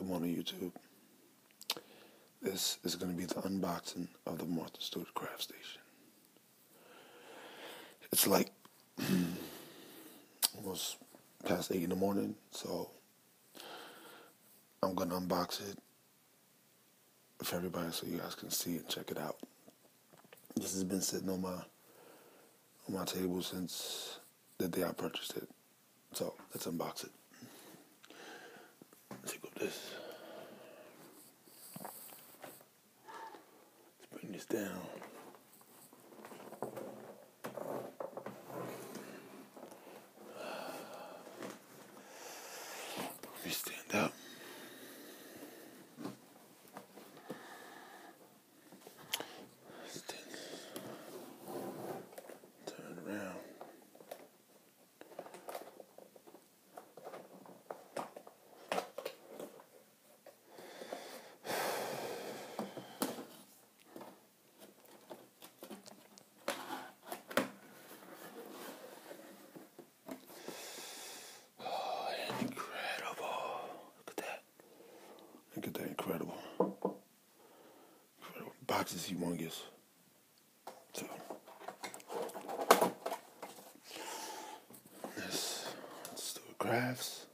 Good morning, YouTube. This is going to be the unboxing of the Martha Stewart craft station. It's like almost past 8 in the morning, so I'm going to unbox it for everybody so you guys can see it and check it out. This has been sitting on my table since the day I purchased it. So let's unbox it. Let's take up this. Let's bring this down. Let me stand up. Turn around. Look at that, incredible. Incredible. Box is humongous. So, let's do crafts.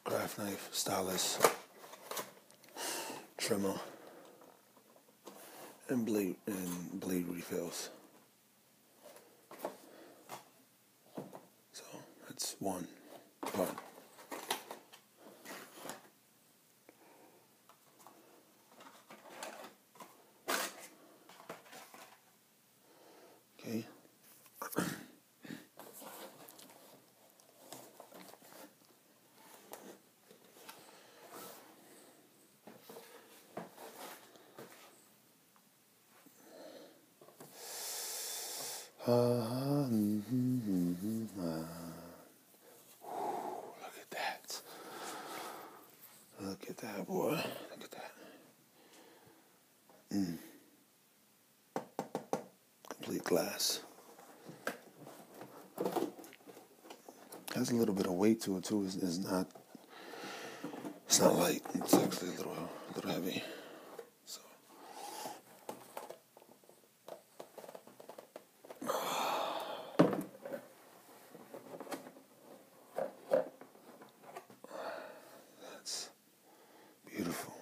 Craft knife, stylus, trimmer, and blade refills. So that's one part. Okay. Look at that. Look at that, boy. Look at that. Complete glass. Has a little bit of weight to it too. It's not light. It's actually a little heavy. So. That's beautiful.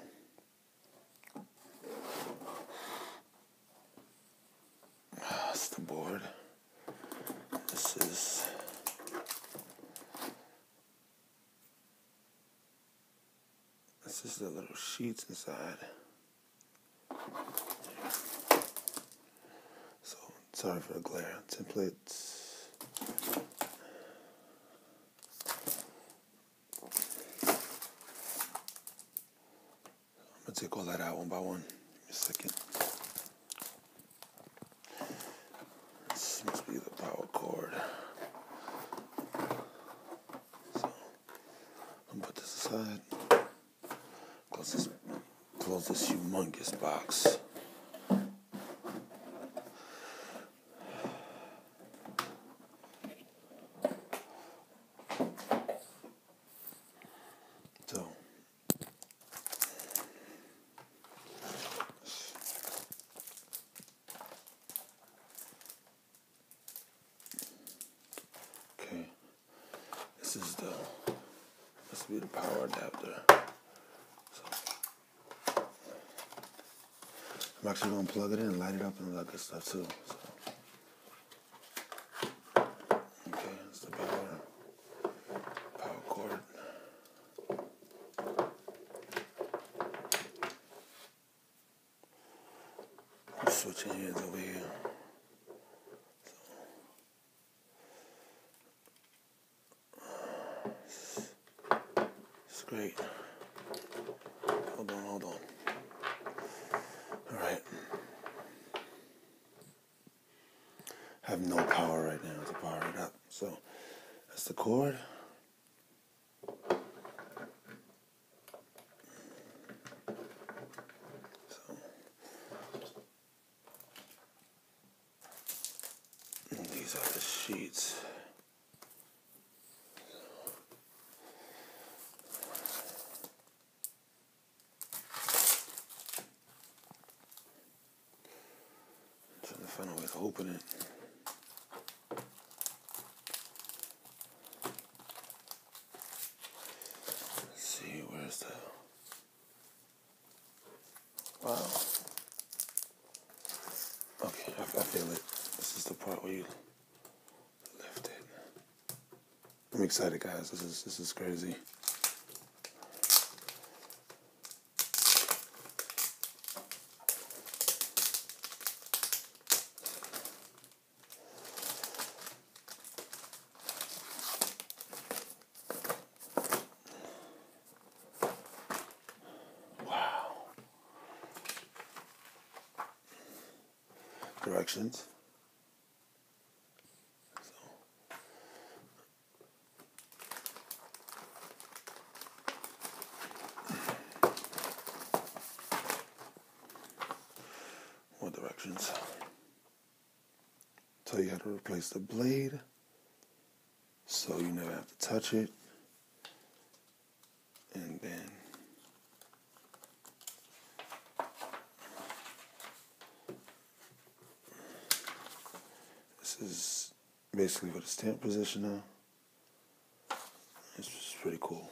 That's the board. This is the little sheets inside. So, sorry for the glare. Templates. I'm going to take all that out one by one. Give me a second. This must be the power cord. So, I'm going to put this aside. Close this humongous box. So, okay, this must be the power adapter. So, I'm actually going to plug it in, light it up, and all that good stuff too. So. Okay, that's the power cord. Switching hands over here. It's great. Hold on. All right. I have no power right now to power it up. So that's the cord. And these are the sheets. I'm trying to find a way to open it. Let's see, where's the... Wow. Okay, I feel it. This is the part where you lift it. I'm excited, guys. This is crazy. Directions. More directions. Tell you how to replace the blade so you never have to touch it. And then this is basically for the stamp positioner. It's just pretty cool.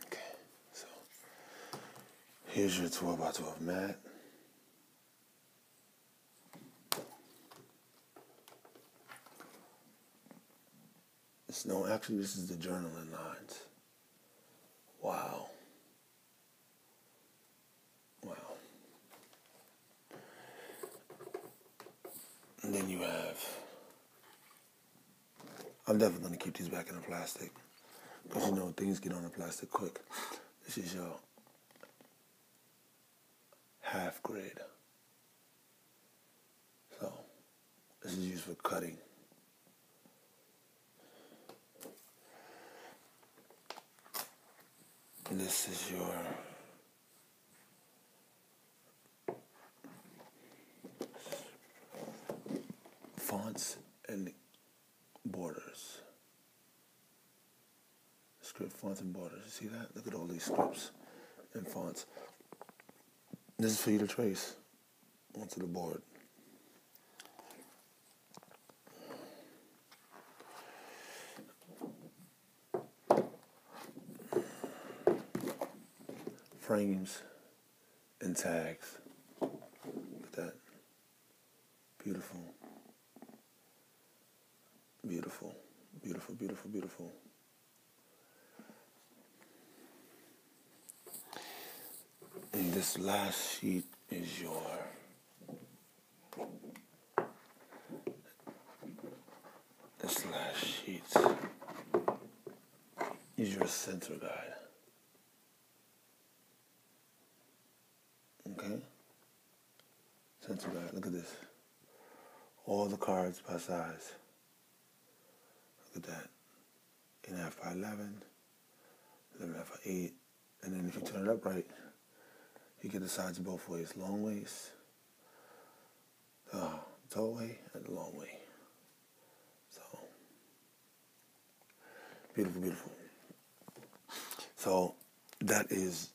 Okay, so here's your 12x12 mat. No, actually, this is the journaling lines. Wow. And then you have, I'm definitely going to keep these back in the plastic because you know things get on the plastic quick. This is your half grid. So this is used for cutting. And this is your fonts and borders. Script fonts and borders. You see that? Look at all these scripts and fonts. This is for you to trace onto the board. Frames and tags. Look at that. Beautiful. Beautiful. Beautiful, beautiful, beautiful. And this last sheet is your center guide. Okay? Center guide, look at this. All the cards by size. Look at that. 8.5 by 11, 11.5 by 8. And then if you turn it upright, you get the sides both ways. Long ways, the tall way, and the long way. So, beautiful, beautiful. So, that is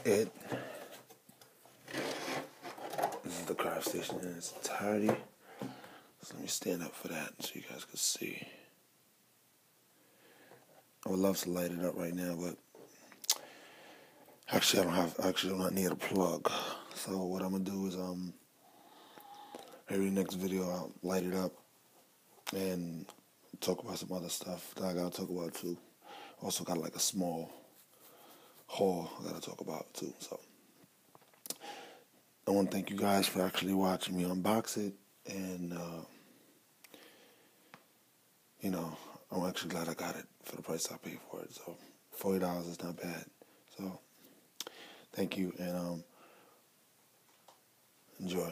it. This is the craft station in its entirety. So let me stand up for that so you guys can see. I would love to light it up right now, but actually I do not need a plug. So what I'm gonna do is every next video I'll light it up and talk about some other stuff that I gotta talk about too. Also got like a small haul I gotta talk about too. So I want to thank you guys for actually watching me unbox it, and you know, I'm actually glad I got it for the price I paid for it. So $40 is not bad. So thank you, and enjoy.